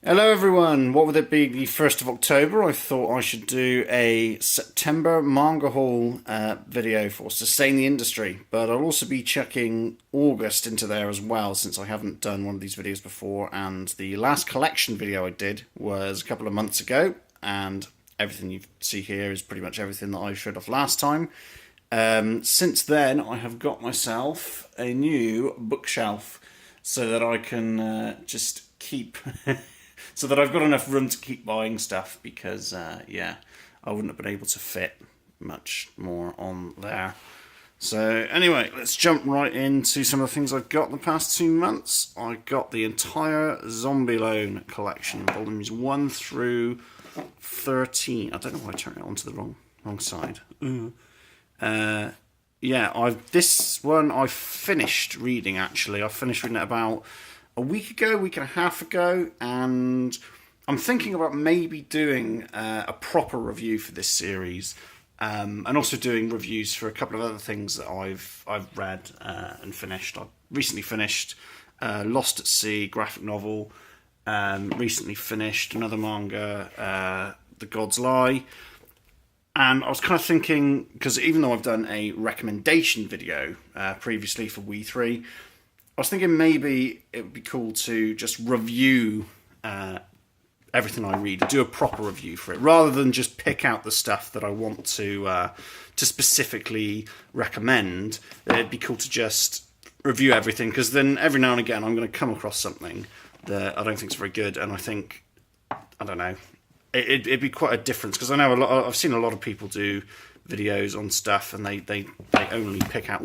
Hello everyone, what would it be the 1st of October? I thought I should do a September manga haul video for Sustain the Industry, but I'll also be chucking August into there as well since I haven't done one of these videos before, and the last collection video I did was a couple of months ago, and everything you see here is pretty much everything that I showed off last time. Since then I have got myself a new bookshelf so that I can just keep... so that I've got enough room to keep buying stuff because, yeah, I wouldn't have been able to fit much more on there. So anyway, let's jump right into some of the things I've got the past 2 months. I got the entire Zombie Loan collection, volumes 1 through 13. I don't know why I turned it onto the wrong side. Yeah, this one I finished reading, actually. I finished reading it about a week and a half ago, and I'm thinking about maybe doing a proper review for this series, and also doing reviews for a couple of other things that I've read and finished. I recently finished Lost at Sea graphic novel, recently finished another manga, The God's Lie, and I was kind of thinking, because even though I've done a recommendation video previously for We3, I was thinking maybe it would be cool to just review everything I read, do a proper review for it, rather than just pick out the stuff that I want to specifically recommend. It'd be cool to just review everything, because then every now and again I'm going to come across something that I don't think is very good, and I think, I don't know, it'd be quite a difference, because I know I've seen a lot of people do videos on stuff, and they only pick out...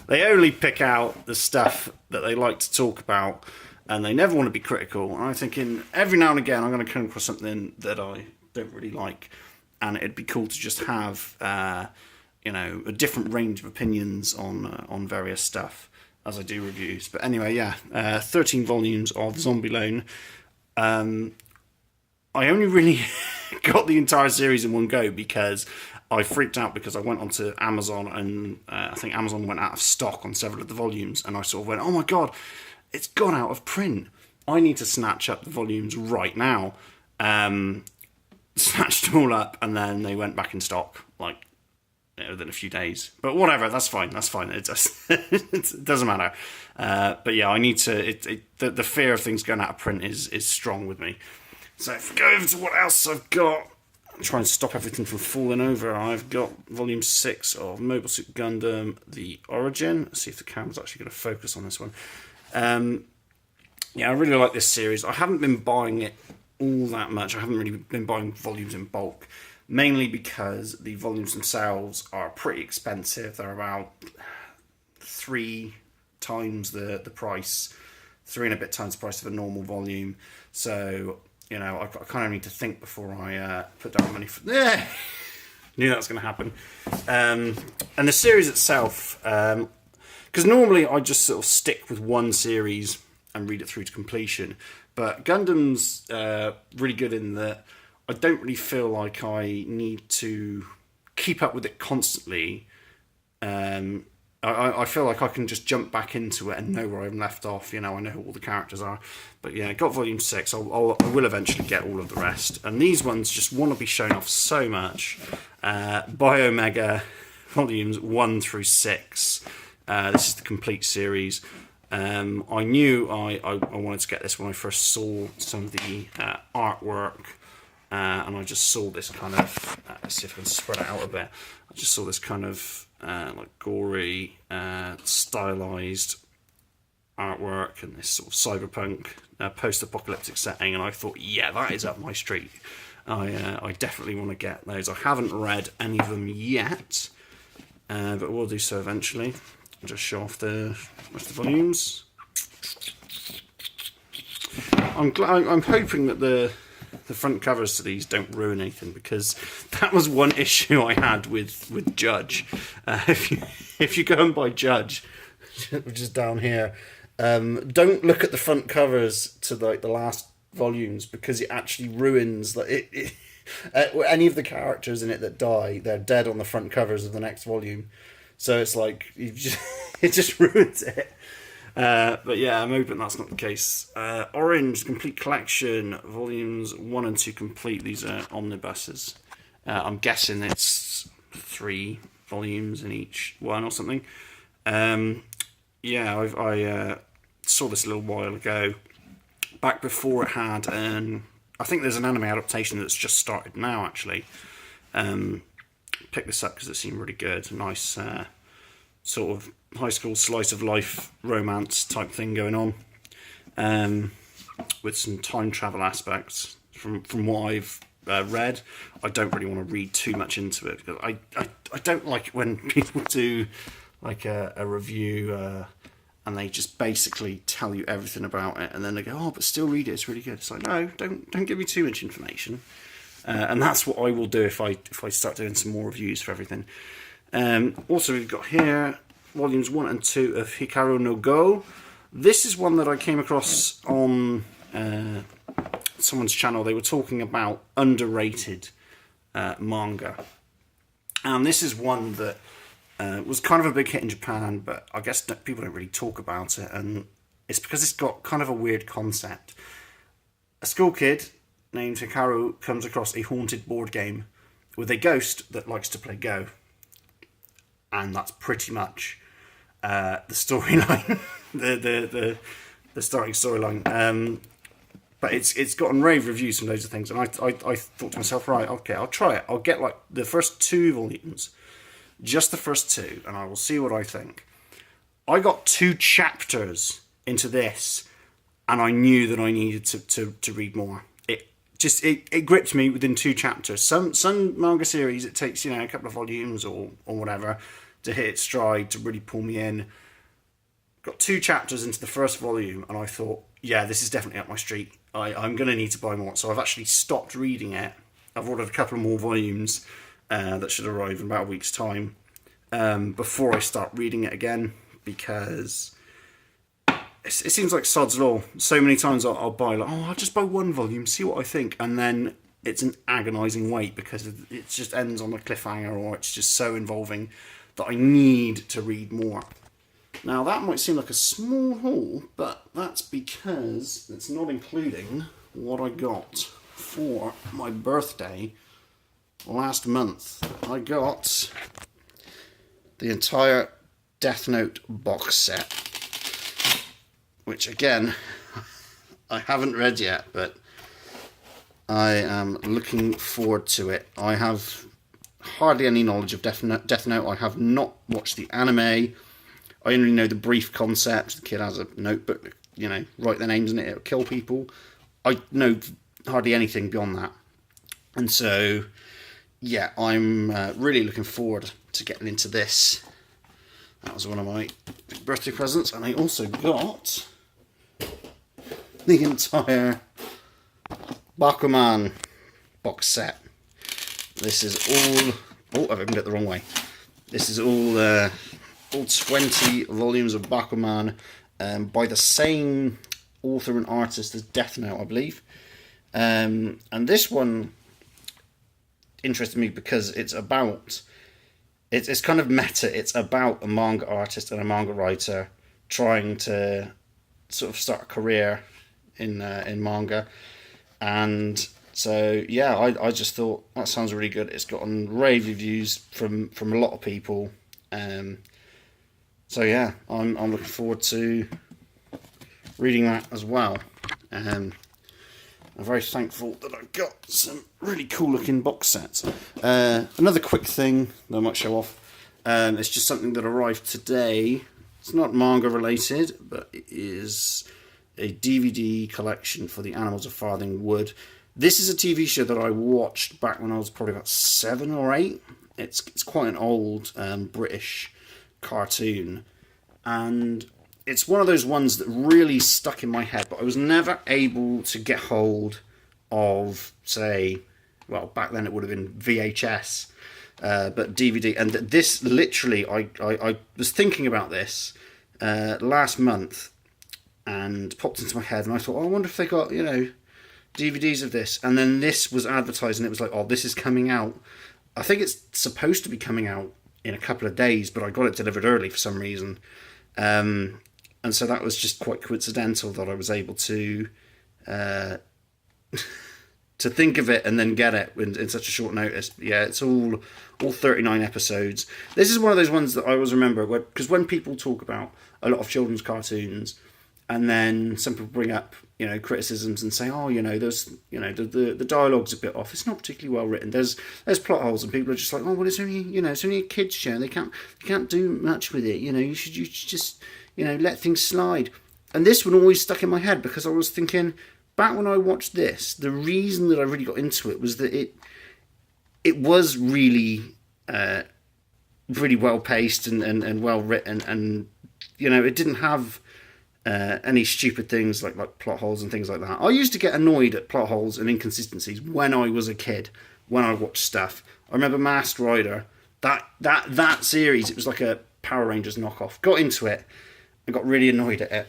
They only pick out the stuff that they like to talk about, and they never want to be critical. And I'm thinking, every now and again, I'm going to come across something that I don't really like, and it'd be cool to just have, a different range of opinions on various stuff as I do reviews. But anyway, yeah, 13 volumes of Zombie Loan. I only really got the entire series in one go because I freaked out, because I went onto Amazon and I think Amazon went out of stock on several of the volumes, and I sort of went, oh my god, it's gone out of print. I need to snatch up the volumes right now. Snatched them all up, and then they went back in stock like within a few days. But whatever, that's fine. It just it doesn't matter. But yeah, I need to. The fear of things going out of print is strong with me. So if we go over to what else I've got, try and stop everything from falling over. I've got volume 6 of Mobile Suit Gundam The Origin. Let's see if the camera's actually going to focus on this one. Yeah, I really like this series. I haven't been buying it all that much. I haven't really been buying volumes in bulk, mainly because the volumes themselves are pretty expensive. They're about 3 times the price, 3 and a bit times the price of a normal volume. So, I kind of need to think before I put down money for... Knew that was going to happen. And the series itself, because normally I just sort of stick with one series and read it through to completion. But Gundam's really good in that I don't really feel like I need to keep up with it constantly. I feel like I can just jump back into it and know where I'm left off. I know who all the characters are. But yeah, I got volume 6. I will eventually get all of the rest. And these ones just want to be shown off so much. Omega volumes 1 through 6. This is the complete series. I knew I wanted to get this when I first saw some of the artwork. And I just saw this kind of... let's see if I can spread it out a bit. I just saw this kind of... like gory, stylized artwork and this sort of cyberpunk post-apocalyptic setting, and I thought, yeah, that is up my street. I definitely want to get those. I haven't read any of them yet, but we'll do so eventually. I'll just show off the volumes. I'm hoping that the front covers to these don't ruin anything, because that was one issue I had with Judge. If you go and buy Judge, which is down here, don't look at the front covers to the last volumes, because it actually ruins any of the characters in it that die. They're dead on the front covers of the next volume, so it's like it just ruins it. But yeah, I'm hoping that's not the case. Orange Complete Collection, volumes 1 and 2 complete. These are omnibuses. I'm guessing it's 3 volumes in each one or something. Yeah, I saw this a little while ago, back before it had. I think there's an anime adaptation that's just started now, actually. Picked this up because it seemed really good. A nice sort of high school slice of life romance type thing going on, with some time travel aspects. From what I've read, I don't really want to read too much into it because I don't like it when people do like a review and they just basically tell you everything about it, and then they go, "Oh, but still read it. It's really good." It's like, no, don't give me too much information. And that's what I will do if I start doing some more reviews for everything. Also, we've got here volumes 1 and 2 of Hikaru no Go. This is one that I came across on someone's channel. They were talking about underrated manga. And this is one that was kind of a big hit in Japan, but I guess people don't really talk about it. And it's because it's got kind of a weird concept. A school kid named Hikaru comes across a haunted board game with a ghost that likes to play Go. And that's pretty much the storyline, the starting storyline. But it's gotten rave reviews from loads of things, and I thought to myself, right, okay, I'll try it. I'll get like the first 2 volumes, just the first 2, and I will see what I think. I got 2 chapters into this, and I knew that I needed to read more. It gripped me within 2 chapters. Some manga series, it takes a couple of volumes or whatever to hit its stride, to really pull me in. Got 2 chapters into the first volume, and I thought, yeah, this is definitely up my street. I'm going to need to buy more. So I've actually stopped reading it. I've ordered a couple of more volumes that should arrive in about a week's time before I start reading it again, because it seems like sod's law. So many times I'll buy, like, I'll just buy 1 volume, see what I think, and then it's an agonising wait because it just ends on a cliffhanger, or it's just so involving that I need to read more. Now that might seem like a small haul, but that's because it's not including what I got for my birthday last month. I got the entire Death Note box set, which again, I haven't read yet, but I am looking forward to it. I have hardly any knowledge of Death Note. I have not watched the anime. I only know the brief concept. The kid has a notebook, write their names in it, it'll kill people. I know hardly anything beyond that. And so, yeah, I'm really looking forward to getting into this. That was one of my birthday presents. And I also got the entire Bakuman box set. This is all... Oh, I've opened it the wrong way. This is all 20 volumes of Bakuman by the same author and artist as Death Note, I believe. And this one interested me because it's about... It's kind of meta. It's about a manga artist and a manga writer trying to sort of start a career in manga. And so, yeah, I just thought that sounds really good. It's gotten rave reviews from a lot of people. So yeah, I'm looking forward to reading that as well. I'm very thankful that I've got some really cool looking box sets. Another quick thing that I might show off. It's just something that arrived today. It's not manga related, but it is a DVD collection for the Animals of Farthing Wood. This is a TV show that I watched back when I was probably about 7 or 8. It's quite an old British cartoon, and it's one of those ones that really stuck in my head, but I was never able to get hold of, say, well, back then it would have been VHS, but DVD. And this, literally, I was thinking about this last month and popped into my head, and I thought, I wonder if they got, DVDs of this. And then this was advertised, and it was like, oh, this is coming out. I think it's supposed to be coming out in a couple of days, but I got it delivered early for some reason. and so that was just quite coincidental that I was able to to think of it and then get it in such a short notice. But yeah, it's all 39 episodes. This is one of those ones that I always remember, because when people talk about a lot of children's cartoons, and then some people bring up, you know, criticisms and say, oh, you know, there's, you know, the dialogue's a bit off. It's not particularly well written. There's plot holes, and people are just like, oh, well, it's only, you know, it's only a kids show. They can't do much with it. You know, you should just, you know, let things slide. And this one always stuck in my head, because I was thinking, back when I watched this, the reason that I really got into it was that it was really really well paced and well written, and you know, it didn't have any stupid things like plot holes and things like that. I used to get annoyed at plot holes and inconsistencies when I was a kid, when I watched stuff. I remember Masked Rider, that series, it was like a Power Rangers knockoff. Got into it and got really annoyed at it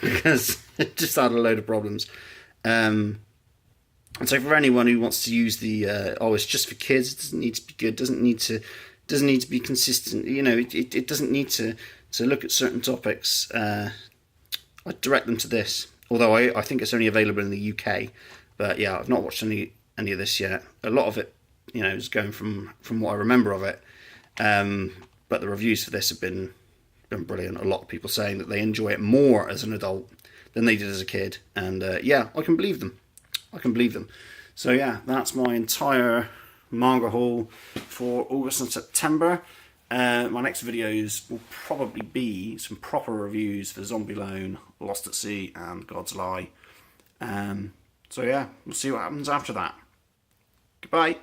because it just had a load of problems. And so for anyone who wants to use the it's just for kids, it doesn't need to be good, doesn't need to be consistent, you know, it doesn't need to look at certain topics, I'd direct them to this. Although I think it's only available in the UK, but yeah, I've not watched any of this yet. A lot of it, you know, is going from what I remember of it, but the reviews for this have been brilliant. A lot of people saying that they enjoy it more as an adult than they did as a kid, and yeah, I can believe them. So yeah, that's my entire manga haul for August and September. My next videos will probably be some proper reviews for Zombie Loan, Lost at Sea, and God's Lie. So yeah, we'll see what happens after that. Goodbye.